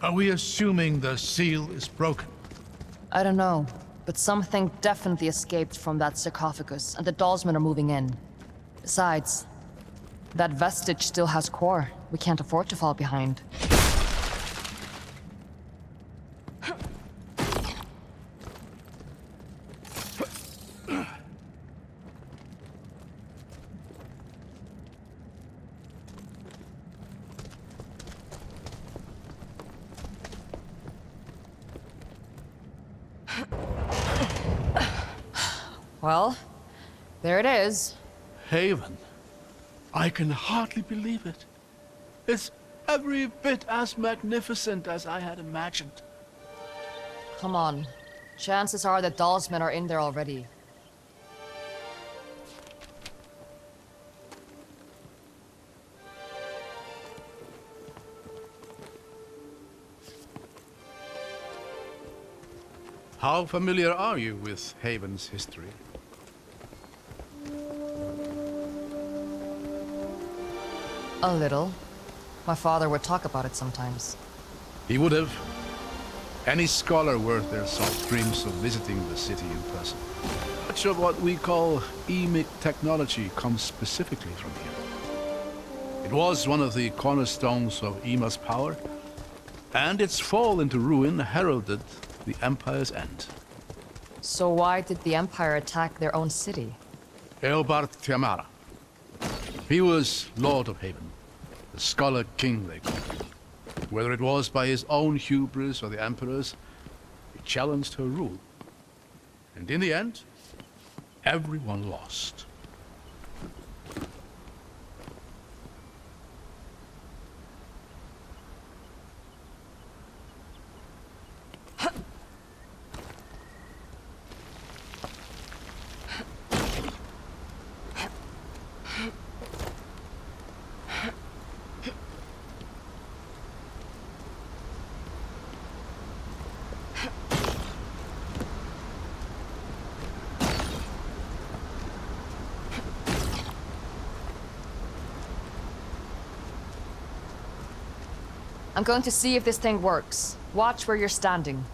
Are we assuming the seal is broken? I don't know, but something definitely escaped from that sarcophagus, and the Dalsmen are moving in. Besides, that vestige still has core. We can't afford to fall behind. Well, there it is. Haven. I can hardly believe it. It's every bit as magnificent as I had imagined. Come on. Chances are that Dalsmen are in there already. How familiar are you with Haven's history? A little. My father would talk about it sometimes. He would have. Any scholar worth their salt dreams of visiting the city in person. Much of what we call emic technology comes specifically from here. It was one of the cornerstones of Ima's power, and its fall into ruin heralded the Empire's end. So why did the Empire attack their own city? Eobard Tiamara. He was Lord of Haven, the Scholar King they called him. Whether it was by his own hubris or the Emperor's, he challenged her rule. And in the end, everyone lost. I'm going to see if this thing works. Watch where you're standing.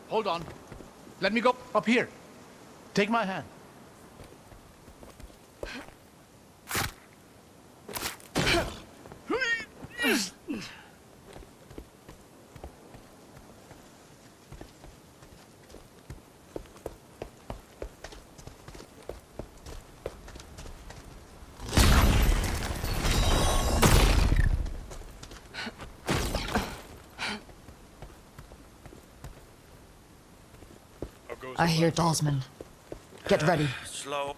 Hold on. Let me go up here. Take my hand. I hear Dalsmen. Get ready. Slow.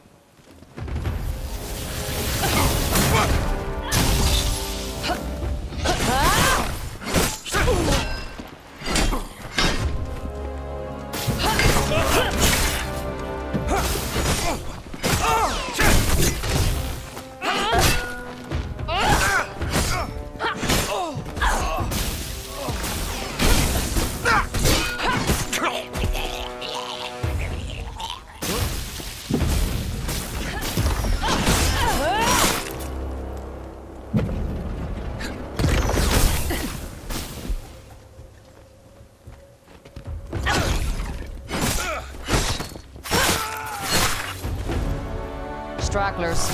Stragglers.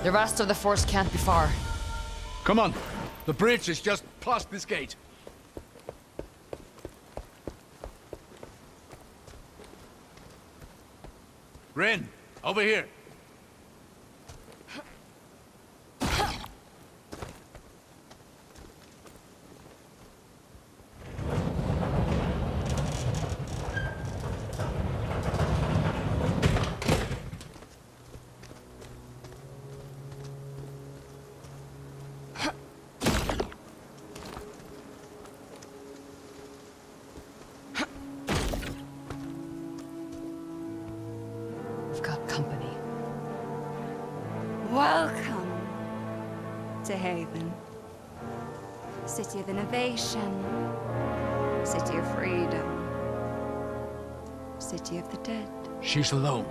The rest of the force can't be far. Come on. The bridge is just past this gate. Rin, over here. Welcome to Haven. City of innovation. City of freedom. City of the dead. She's alone.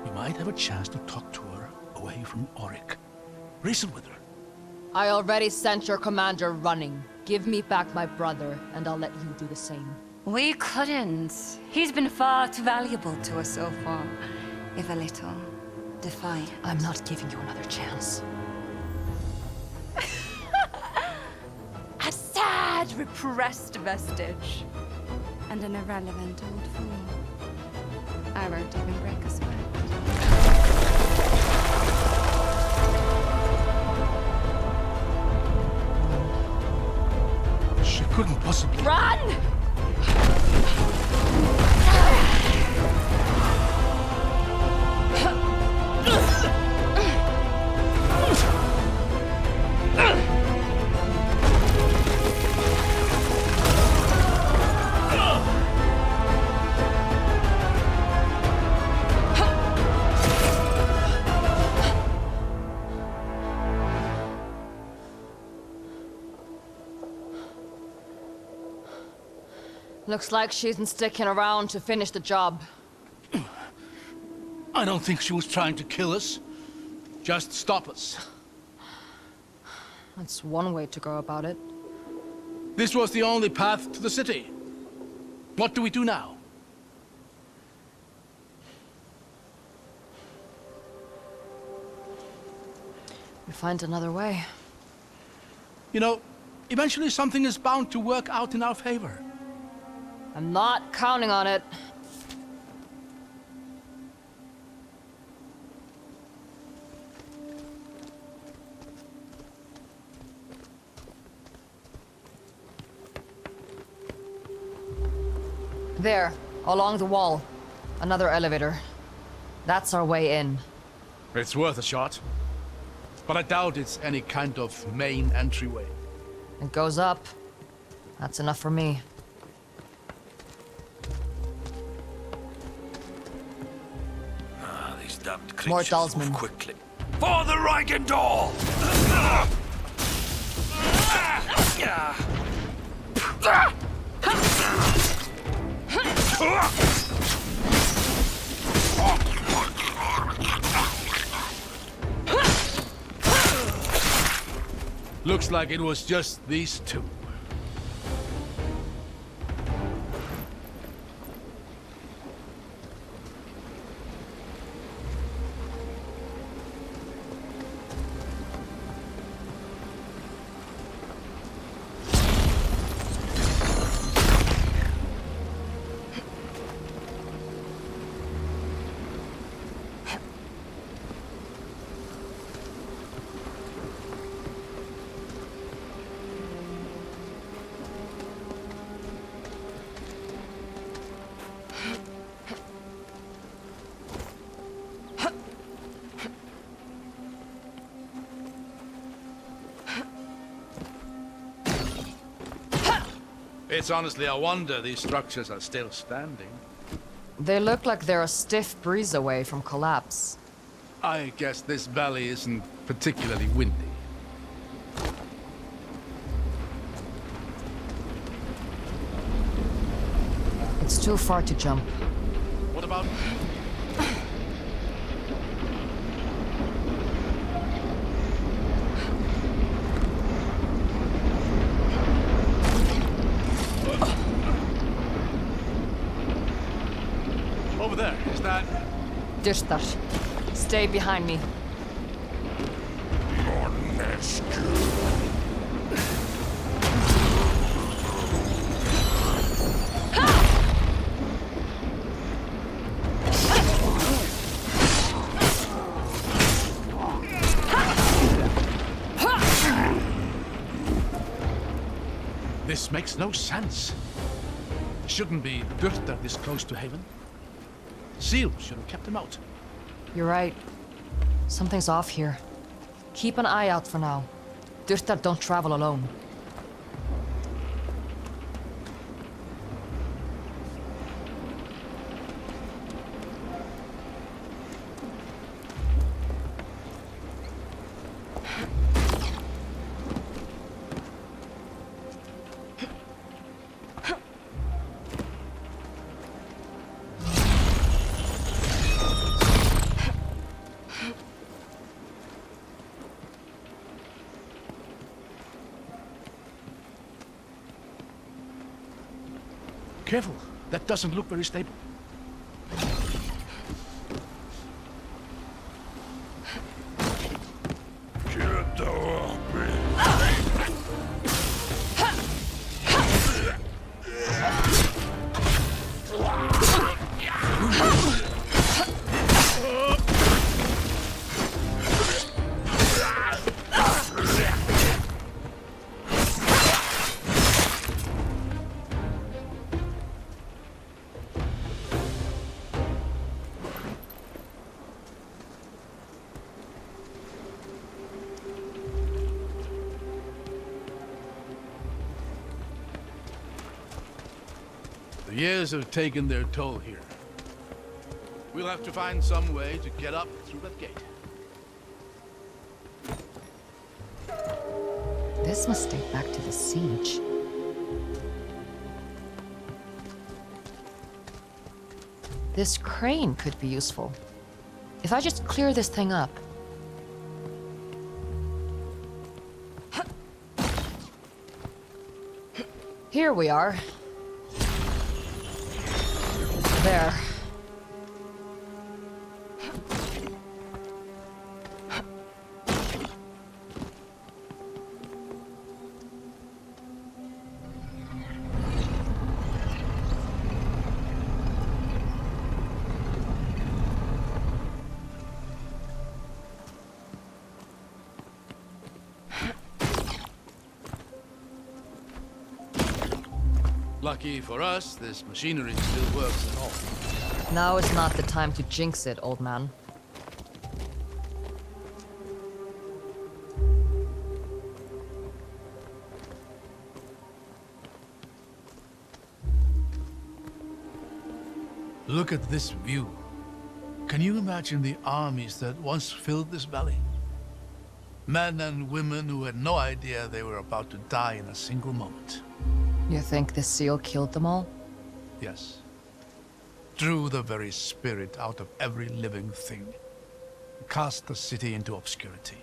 We might have a chance to talk to her away from Auric. Reason with her. I already sent your commander running. Give me back my brother, and I'll let you do the same. We couldn't. He's been far too valuable to us so far. If a little defiant. I'm not giving you another chance. A sad, repressed vestige. And an irrelevant old fool. I won't even break a sweat. She couldn't possibly... Run! Looks like she isn't sticking around to finish the job. I don't think she was trying to kill us. Just stop us. That's one way to go about it. This was the only path to the city. What do we do now? We find another way. You know, eventually something is bound to work out in our favor. I'm not counting on it. There, along the wall. Another elevator. That's our way in. It's worth a shot. But I doubt it's any kind of main entryway. It goes up. That's enough for me. These damned More creatures Dalsman. move quickly. For the Reichendor! Looks like it was just these two. It's honestly a wonder these structures are still standing. They look like they're a stiff breeze away from collapse. I guess this valley isn't particularly windy. It's too far to jump. What about... Over there, is that... Dyrtar, stay behind me. This makes no sense. Shouldn't be Dyrtar this close to Haven. Seal should have kept him out. You're right. Something's off here. Keep an eye out for now. Dyrtar don't travel alone. Careful, that doesn't look very stable. The years have taken their toll here. We'll have to find some way to get up through that gate. This must date back to the siege. This crane could be useful. If I just clear this thing up. Here we are. There. Lucky for us, this machinery still works at all. Now is not the time to jinx it, old man. Look at this view. Can you imagine the armies that once filled this valley? Men and women who had no idea they were about to die in a single moment. You think the seal killed them all? Yes. Drew the very spirit out of every living thing. Cast the city into obscurity.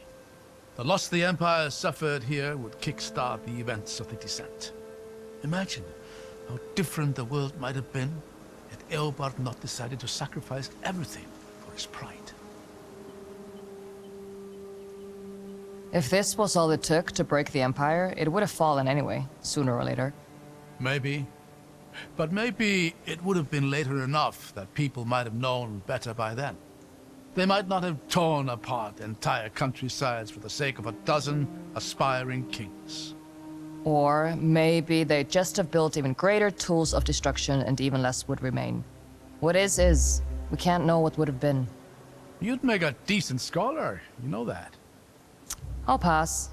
The loss the Empire suffered here would kickstart the events of the descent. Imagine how different the world might have been had Eobard not decided to sacrifice everything for his pride. If this was all it took to break the Empire, it would have fallen anyway, sooner or later. Maybe. But maybe it would have been later enough that people might have known better by then. They might not have torn apart entire countrysides for the sake of a dozen aspiring kings. Or maybe they just have built even greater tools of destruction and even less would remain. What is. We can't know what would have been. You'd make a decent scholar, you know that. I'll pass.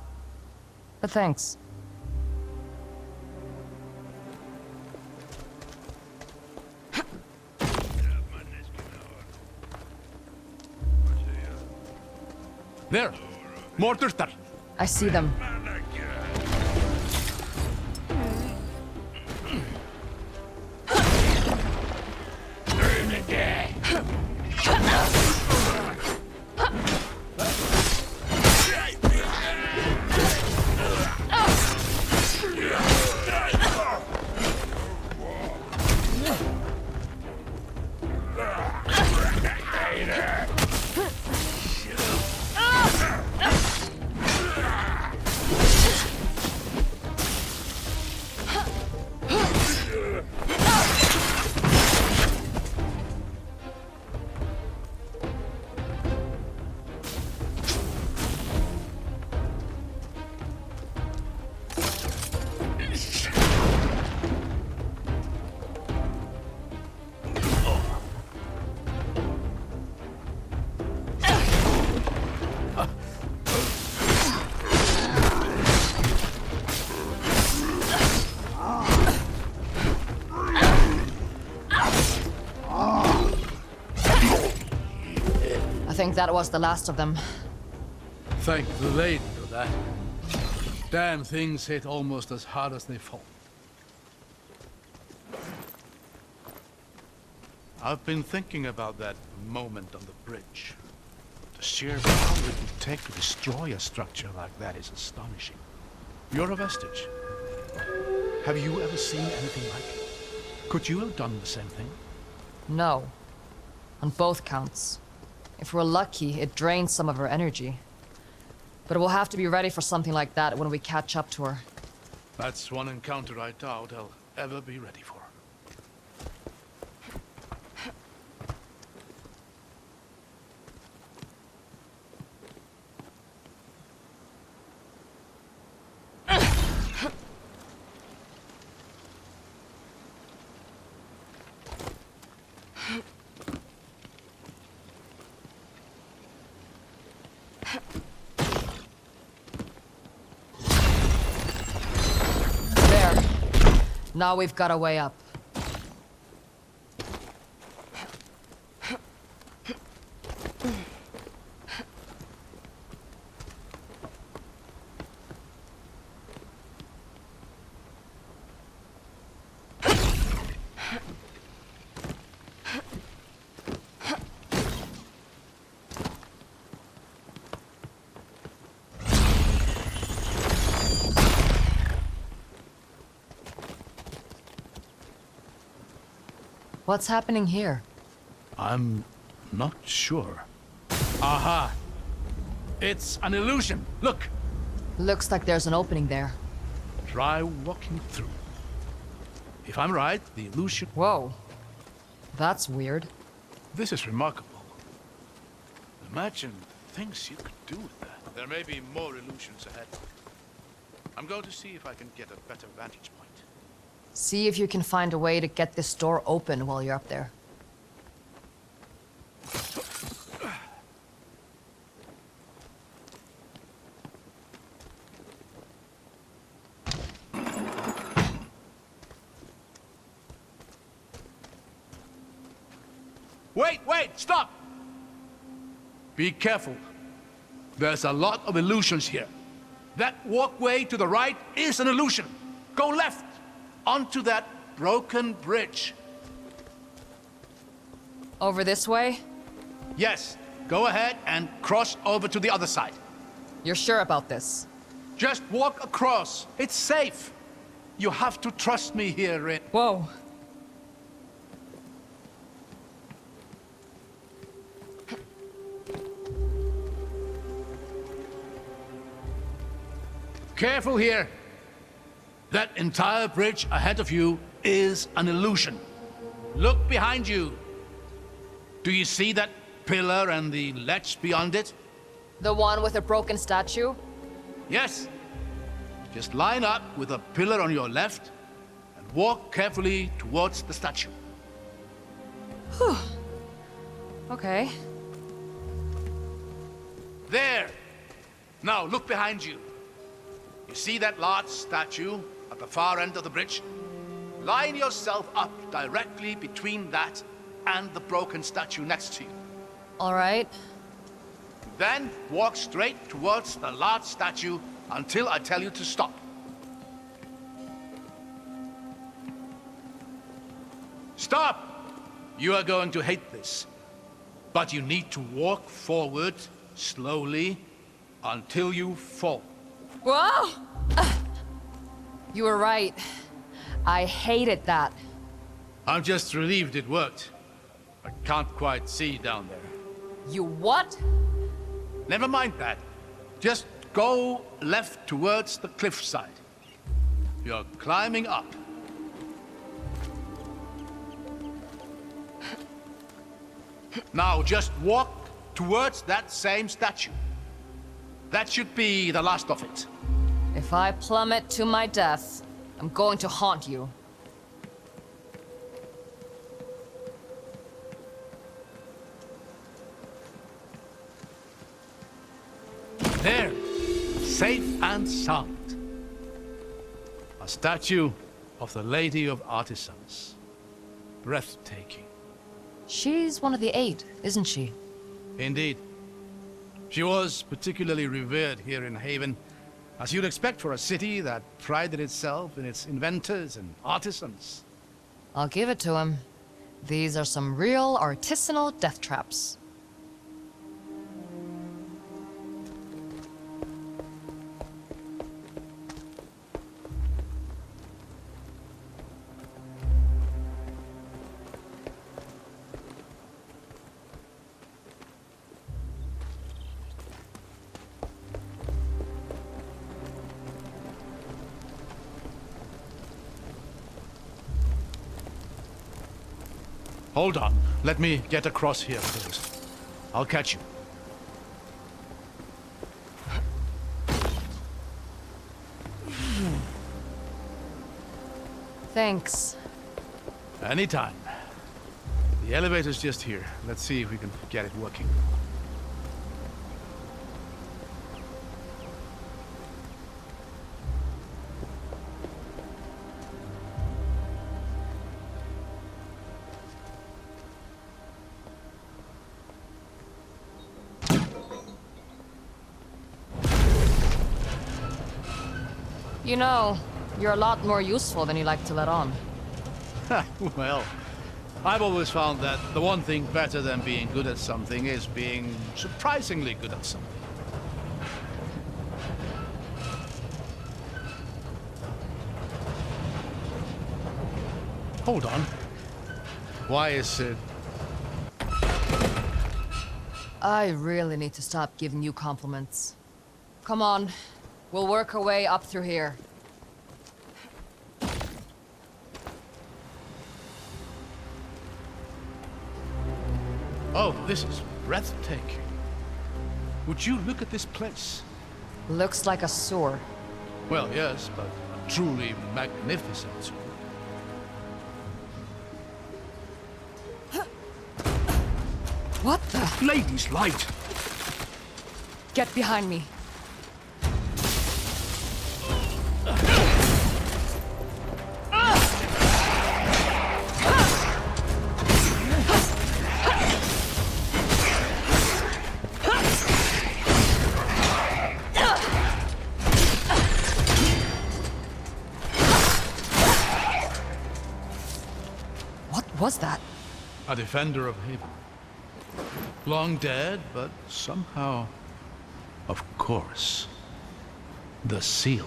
But thanks. There! More Durtar! I see them. I think that was the last of them. Thank the lady for that. Damn things hit almost as hard as they fall. I've been thinking about that moment on the bridge. The sheer power it would take to destroy a structure like that is astonishing. You're a vestige. Have you ever seen anything like it? Could you have done the same thing? No. On both counts. If we're lucky, it drains some of her energy. But we'll have to be ready for something like that when we catch up to her. That's one encounter I doubt I'll ever be ready for. There. Now we've got a way up. What's happening here? I'm not sure. Aha! It's an illusion. Look! Looks like there's an opening there. Try walking through. If I'm right, the illusion... Whoa. That's weird. This is remarkable. Imagine the things you could do with that. There may be more illusions ahead. I'm going to see if I can get a better vantage point. See if you can find a way to get this door open while you're up there. Wait, stop! Be careful. There's a lot of illusions here. That walkway to the right is an illusion. Go left, onto that broken bridge. Over this way? Yes, go ahead and cross over to the other side. You're sure about this? Just walk across. It's safe. You have to trust me here, Rin. Whoa. Careful here. That entire bridge ahead of you is an illusion. Look behind you. Do you see that pillar and the ledge beyond it? The one with a broken statue? Yes. Just line up with a pillar on your left and walk carefully towards the statue. Okay. There! Now look behind you. You see that large statue at the far end of the bridge? Line yourself up directly between that and the broken statue next to you. All right. Then walk straight towards the large statue until I tell you to stop. Stop! You are going to hate this, but you need to walk forward slowly until you fall. Whoa! You were right. I hated that. I'm just relieved it worked. I can't quite see down there. You what? Never mind that. Just go left towards the cliffside. You're climbing up. Now just walk towards that same statue. That should be the last of it. If I plummet to my death, I'm going to haunt you. There, safe and sound. A statue of the Lady of Artisans. Breathtaking. She's one of the 8, isn't she? Indeed. She was particularly revered here in Haven, as you'd expect for a city that prided itself in its inventors and artisans. I'll give it to him. These are some real artisanal death traps. Hold on. Let me get across here first. I'll catch you. Thanks. Anytime. The elevator's just here. Let's see if we can get it working. You know, you're a lot more useful than you like to let on. Well, I've always found that the one thing better than being good at something is being surprisingly good at something. Hold on. Why is it... I really need to stop giving you compliments. Come on, we'll work our way up through here. Oh, this is breathtaking. Would you look at this place? Looks like a sewer. Well, yes, but a truly magnificent sewer. What the? Lady's light! Get behind me. What was that? A defender of Haven. Long dead, but somehow, of course, the seal.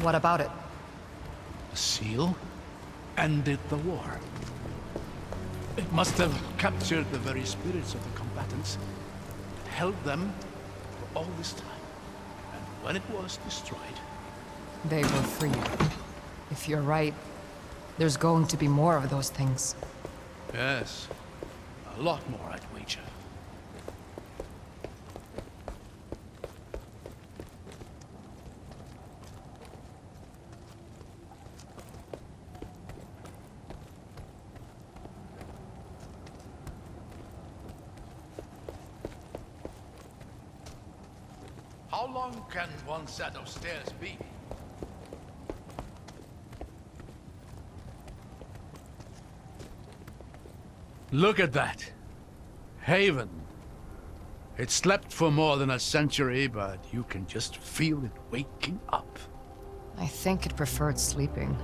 What about it? The seal ended the war. It must have captured the very spirits of the combatants, held them for all this time. And when it was destroyed... They were free. If you're right, there's going to be more of those things. Yes, a lot more, I'd wager. How long can one set of stairs be? Look at that. Haven. It slept for more than a century, but you can just feel it waking up. I think it preferred sleeping.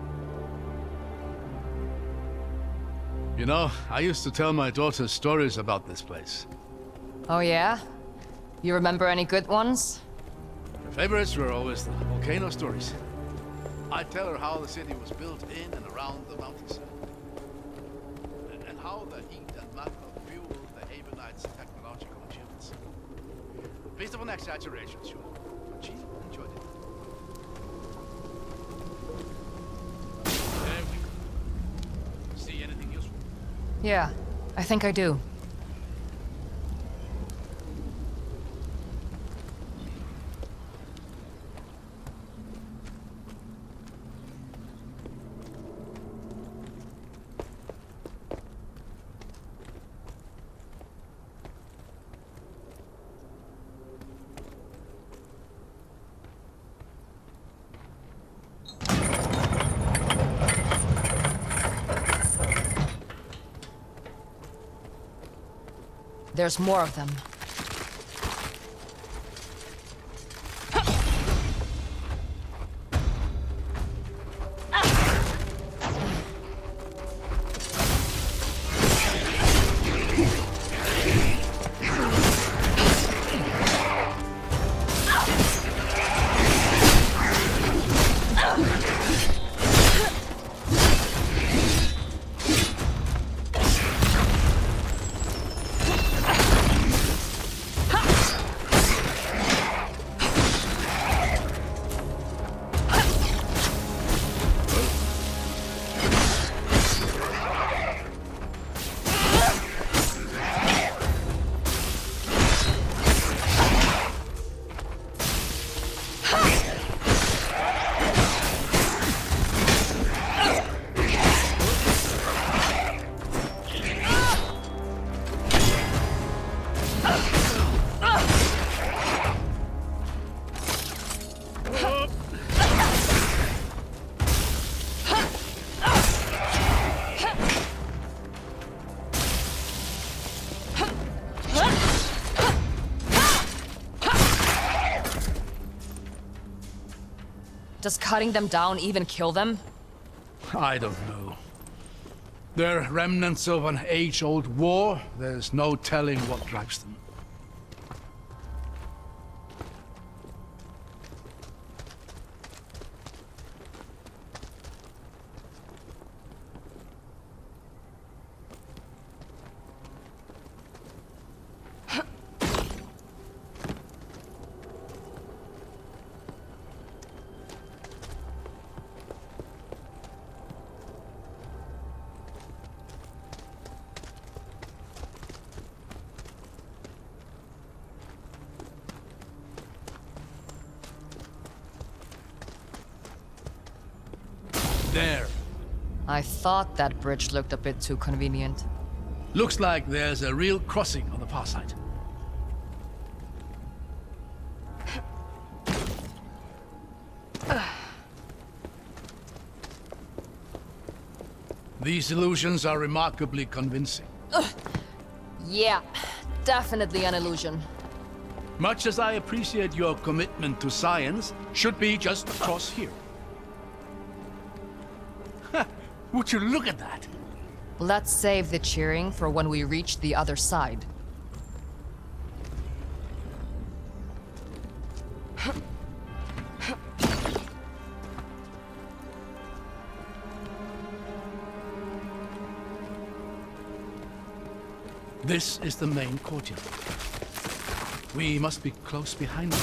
You know, I used to tell my daughter stories about this place. Oh yeah? You remember any good ones? Her favorites were always the volcano stories. I'd tell her how the city was built in and around the mountainside. And how the heat and magma fueled the Havenites' technological achievements. A bit of an exaggeration, sure, but she enjoyed it. There we go. See anything useful? Yeah, I think I do. There's more of them. Does cutting them down even kill them? I don't know. They're remnants of an age-old war. There's no telling what drives them. There. I thought that bridge looked a bit too convenient. Looks like there's a real crossing on the far side. These illusions are remarkably convincing. Yeah, definitely an illusion. Much as I appreciate your commitment to science, should be just across here. Would you look at that? Let's save the cheering for when we reach the other side. This is the main courtyard. We must be close behind them.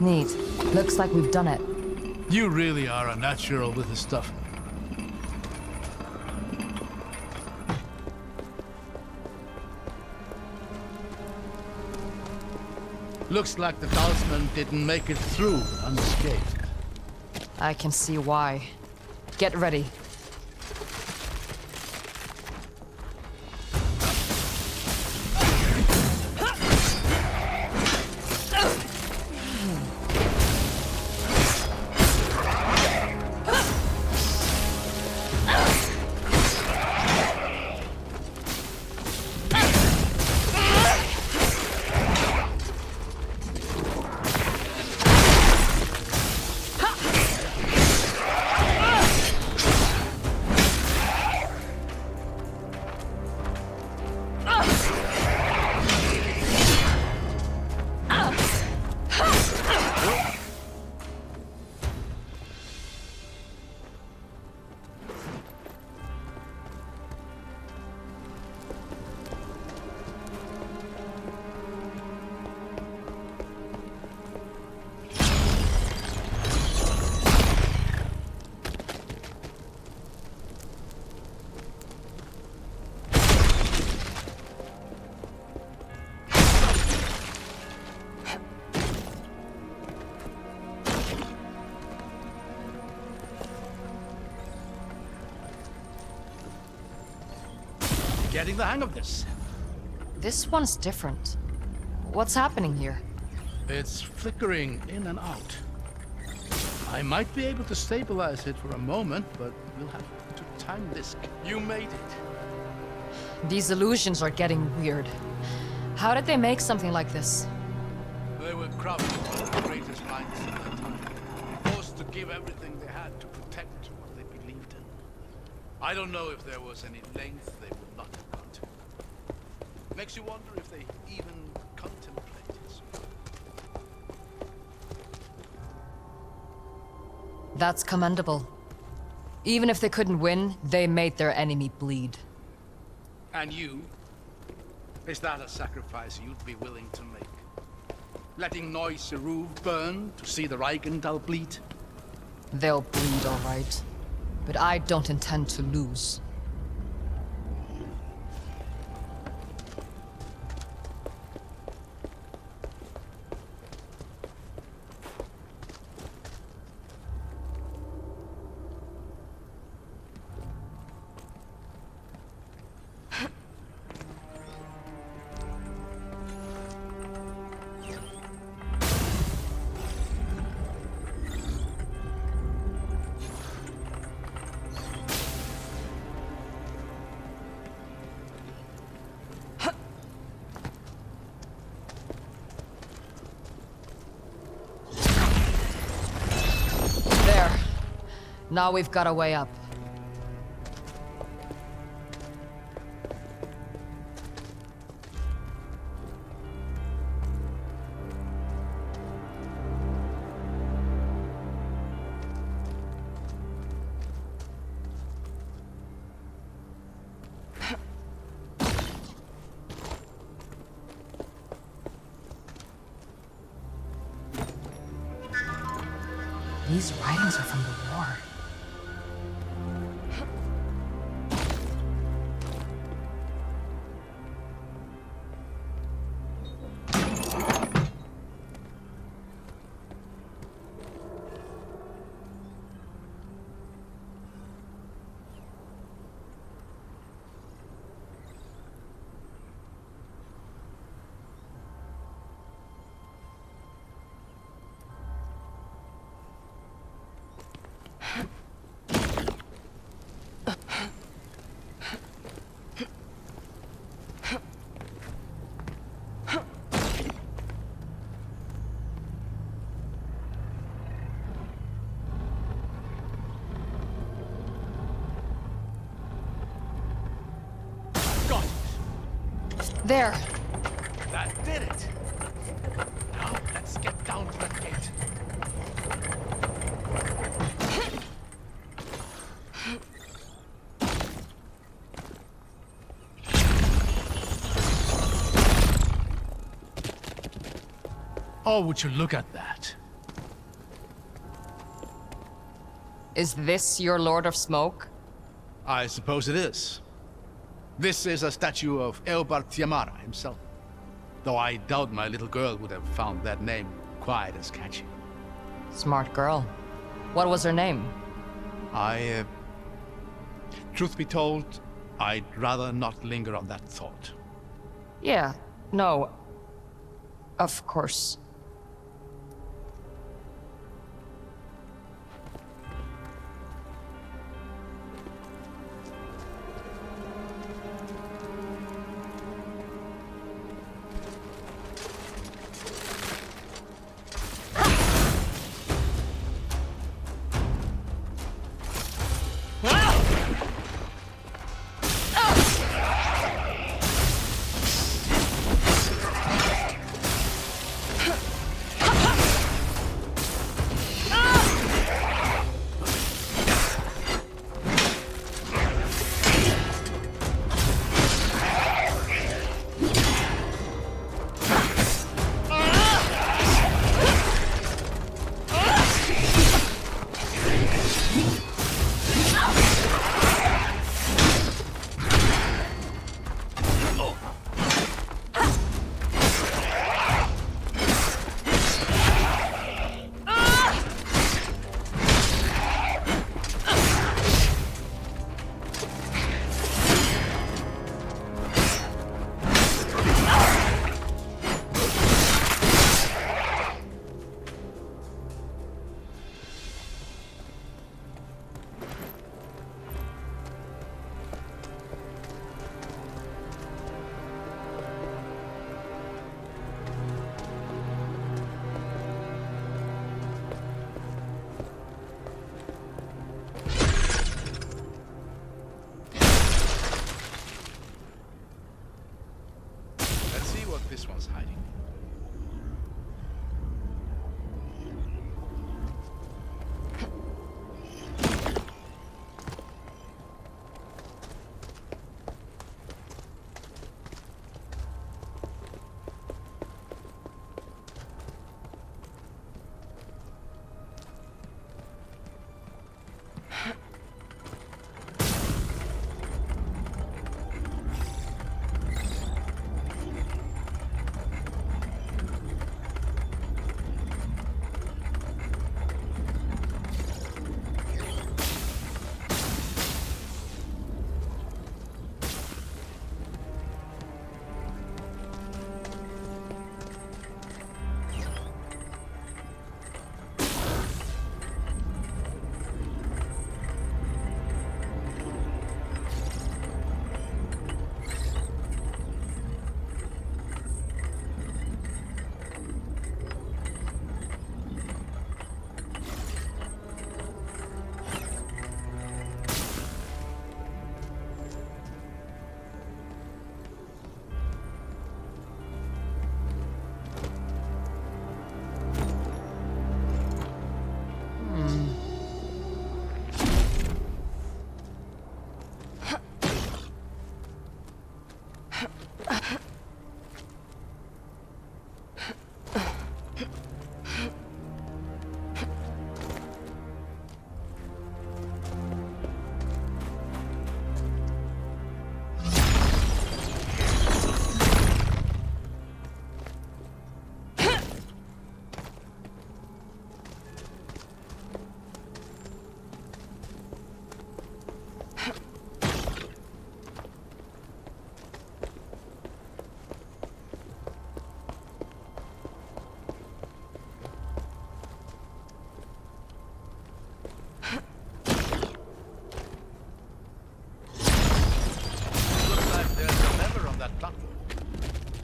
Neat. Looks like we've done it. You really are a natural with this stuff. Looks like the talisman didn't make it through unscathed. I can see why. Get ready. Getting the hang of this. This one's different. What's happening here? It's flickering in and out. I might be able to stabilize it for a moment, but we'll have to time this. You made it. These illusions are getting weird. How did they make something like this? They were crafted by the greatest minds at that time, forced to give everything they had to protect what they believed in. I don't know if there was any length they would not have gone to. Makes you wonder if they even contemplated. That's commendable. Even if they couldn't win, they made their enemy bleed. And you? Is that a sacrifice you'd be willing to make? Letting Noise Seruv burn to see the Reichendal bleed? They'll bleed, all right. But I don't intend to lose. Now we've got a way up. These writings are from the war. There. That did it. Now let's get down to that gate. Oh, would you look at that? Is this your Lord of Smoke? I suppose it is. This is a statue of Eobard Tiamara himself. Though I doubt my little girl would have found that name quite as catchy. Smart girl. What was her name? Truth be told, I'd rather not linger on that thought. Yeah, no. Of course. This one's hiding.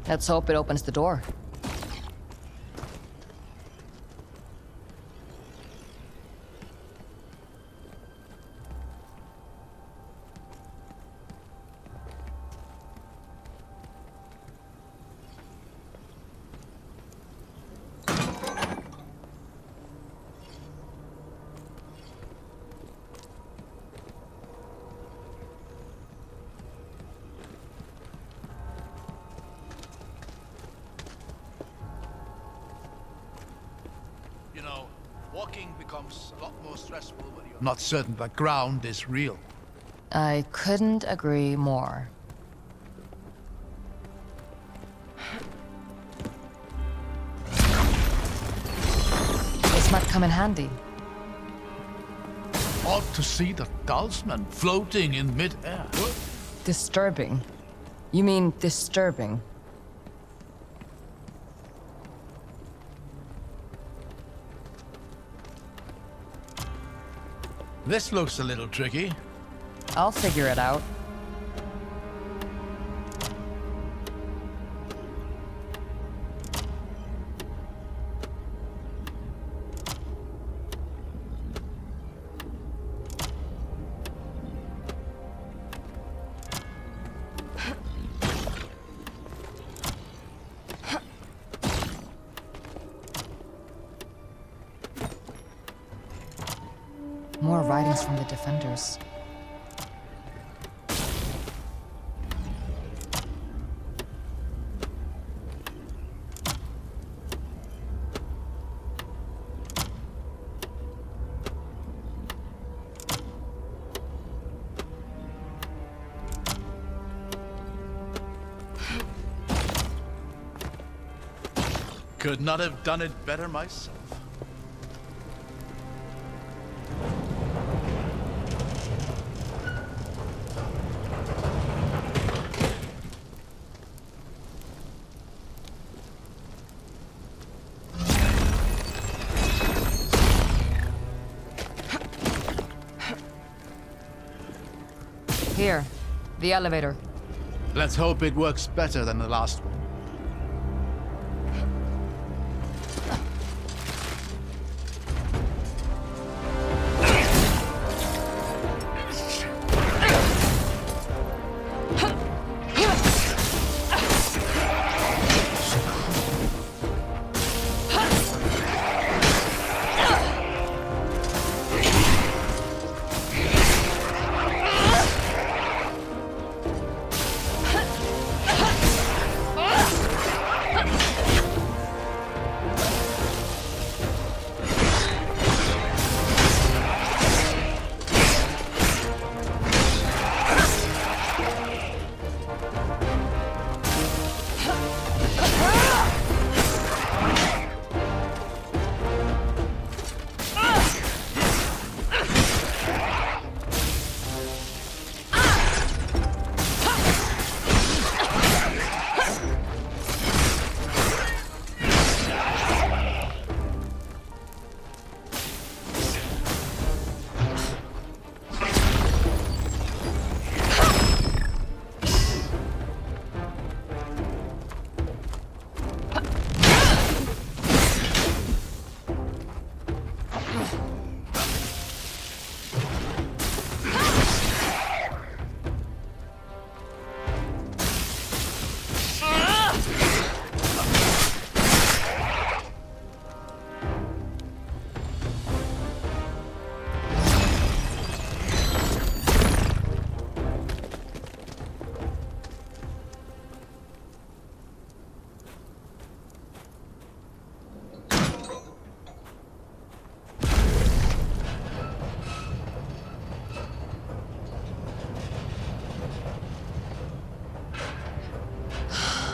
Let's hope it opens the door. Walking becomes a lot more stressful when you're not certain that ground is real. I couldn't agree more. This might come in handy. Ought to see the talisman floating in mid-air. Disturbing. You mean disturbing? This looks a little tricky. I'll figure it out. More writings from the defenders. Could not have done it better myself. Here, the elevator. Let's hope it works better than the last one.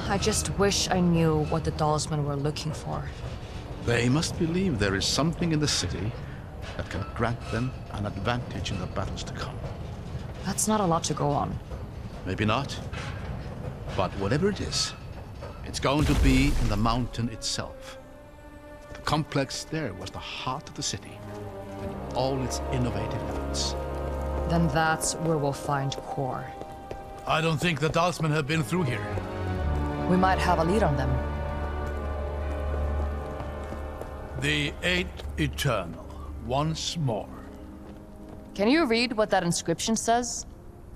I just wish I knew what the Talisman were looking for. They must believe there is something in the city that can grant them an advantage in the battles to come. That's not a lot to go on. Maybe not. But whatever it is, it's going to be in the mountain itself. The complex there was the heart of the city, and all its innovative efforts. Then that's where we'll find core. I don't think the Talisman have been through here. We might have a lead on them. The Eight Eternal, once more. Can you read what that inscription says?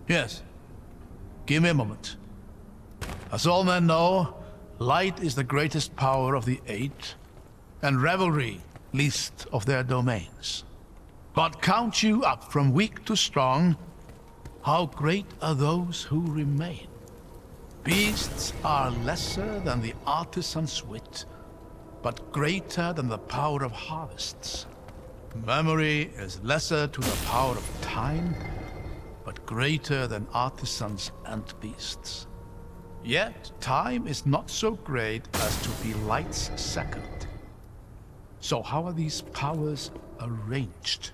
Yes. Give me a moment. As all men know, light is the greatest power of the Eight, and revelry least of their domains. But count you up from weak to strong, how great are those who remain. Beasts are lesser than the artisan's wit, but greater than the power of harvests. Memory is lesser to the power of time, but greater than artisans and beasts. Yet, time is not so great as to be light's second. So how are these powers arranged?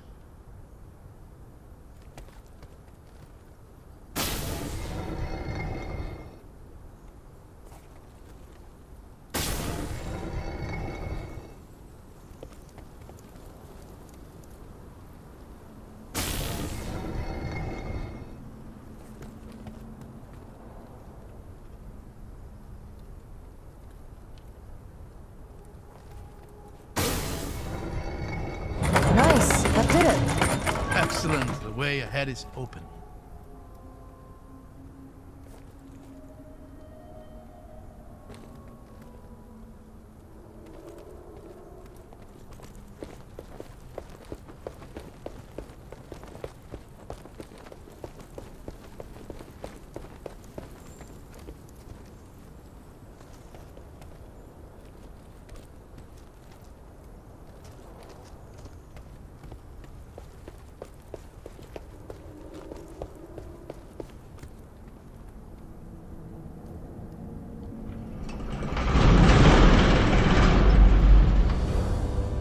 Nice, that did it. Excellent, the way ahead is open.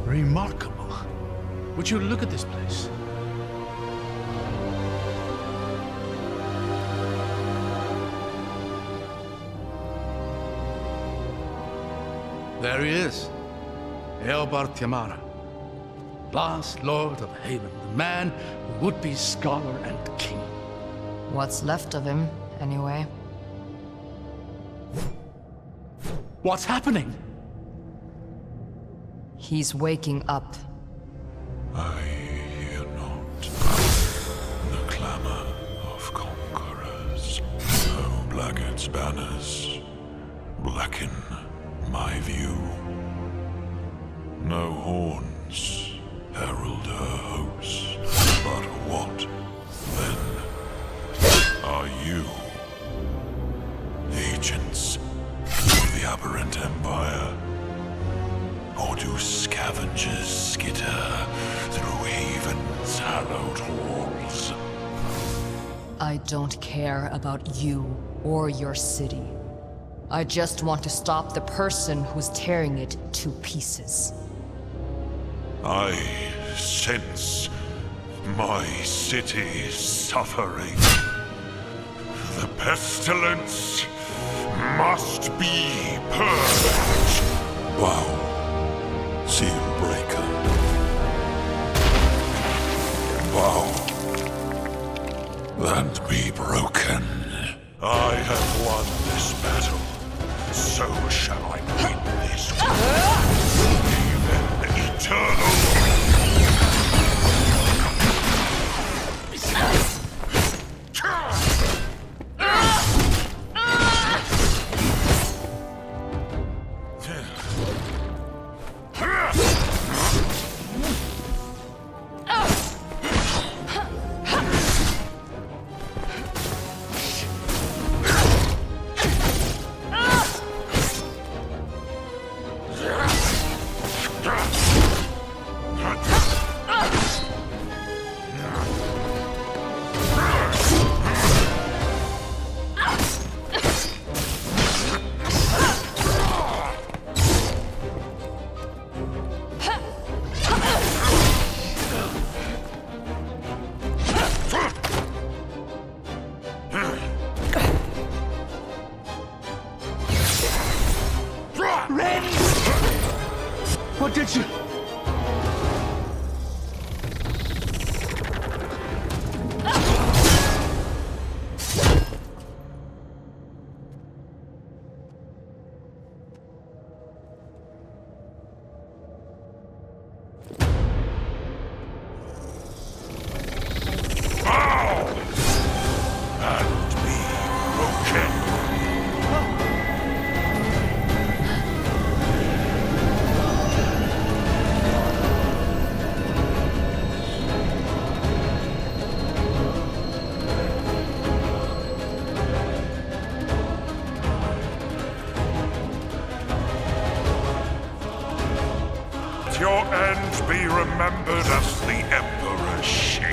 Remarkable. Would you look at this place? There he is, Eobar Tiamara, last Lord of Haven, the man who would be scholar and king. What's left of him, anyway? What's happening? He's waking up. I hear not the clamor of conquerors. No blackguard's banners blacken my view. No horns herald her host. But what, then, are you? Agents of the aberrant empire? Or do scavengers skitter through Haven's hallowed halls? I don't care about you or your city. I just want to stop the person who's tearing it to pieces. I sense my city suffering. The pestilence must be purged. Wow. Seal breaker. Bow. And be broken. I have won this battle. So shall I win this war. Even eternal. remembered as the Emperor's shield.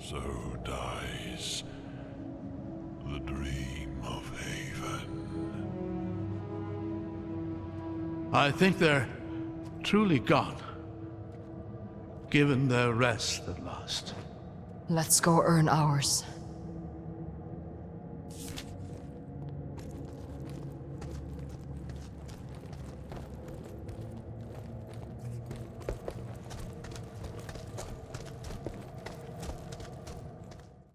So dies the dream of Haven. I think they're truly gone, given their rest at last. Let's go earn ours.